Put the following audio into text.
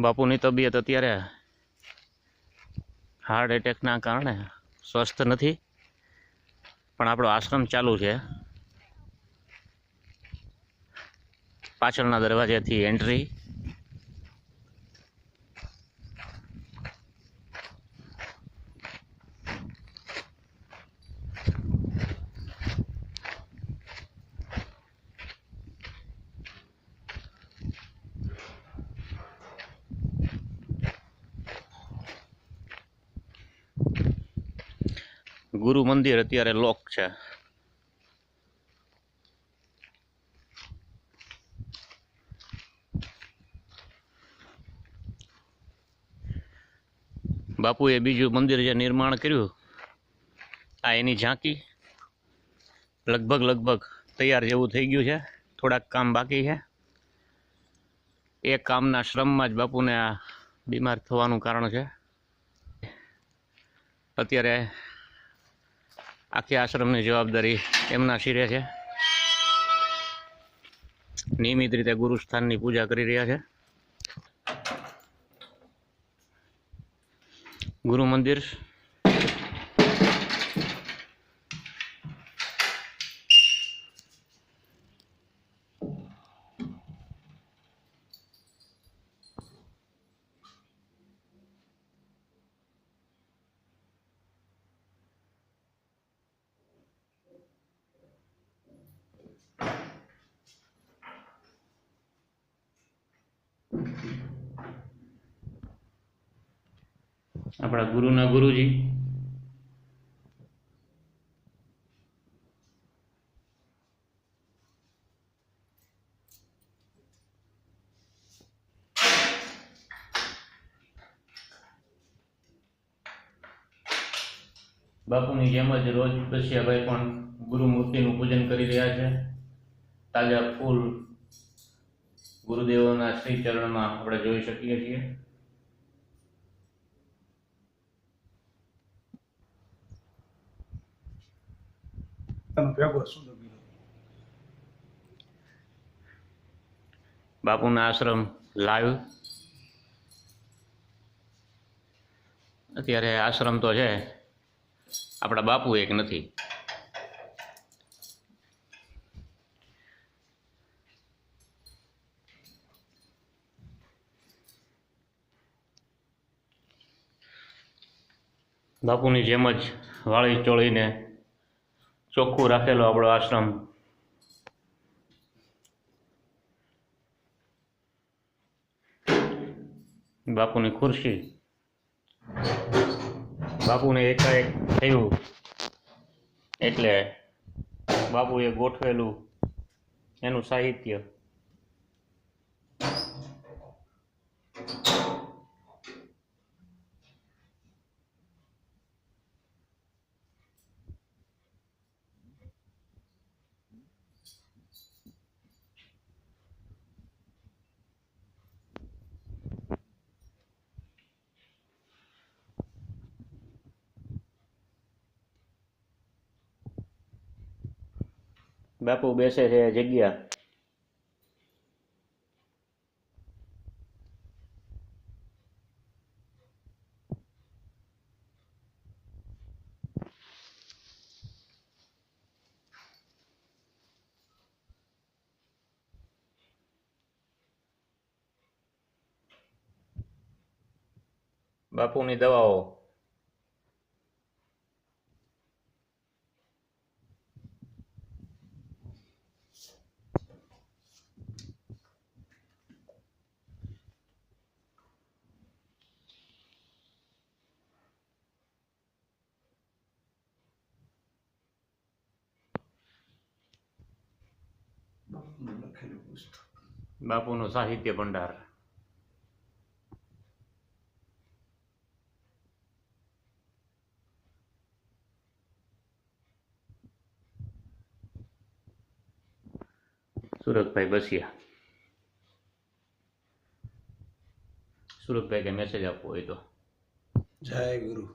બાપુની તબિયત અત્યારે હાર્ટ એટેકના કારણે સ્વસ્થ નથી, પણ આપણો આશ્રમ ચાલુ છે. પાછળના દરવાજાથી એન્ટ્રી. ગુરુ મંદિર અત્યારે લોક છે. બાપુએ બીજું મંદિર જે નિર્માણ કર્યું, આ એની ઝાંકી લગભગ તૈયાર જેવું થઈ ગયું છે. થોડાક કામ બાકી છે. એ કામના શ્રમમાં જ બાપુને આ બીમાર થવાનું કારણ છે. અત્યારે આખી આશ્રમની જવાબદારી એમના શિરે છે. નિયમિત રીતે ગુરુસ્થાનની પૂજા કરી રહ્યા છે. ગુરુ મંદિર આપણા ગુરુના ગુરુજી બાપુની જેમ જ રોજ દશિયાભાઈ પણ ગુરુમૂર્તિનું પૂજન કરી રહ્યા છે. તાજા ફૂલ ગુરુદેવોના શ્રી ચરણમાં આપણે જોઈ શકીએ છીએ. બાપુના આશ્રમ લાઈવ. અત્યારે આશ્રમ તો છે, આપણા બાપુ એક નથી. બાપુની જેમ જ વાળી ચોળીને ચોખ્ખું રાખેલો આપણો આશ્રમ. બાપુની ખુરશી, બાપુને એકાએક થયું એટલે બાપુએ ગોઠવેલું એનું સાહિત્ય. બાપુ બેસે છે જગ્યા. બાપુની દવાઓ. બાપુનું સાહિત્ય ભંડાર. સુરતભાઈ બસિયા. સુરતભાઈ કે મેસેજ આપવો હોય તો. જય ગુરુ.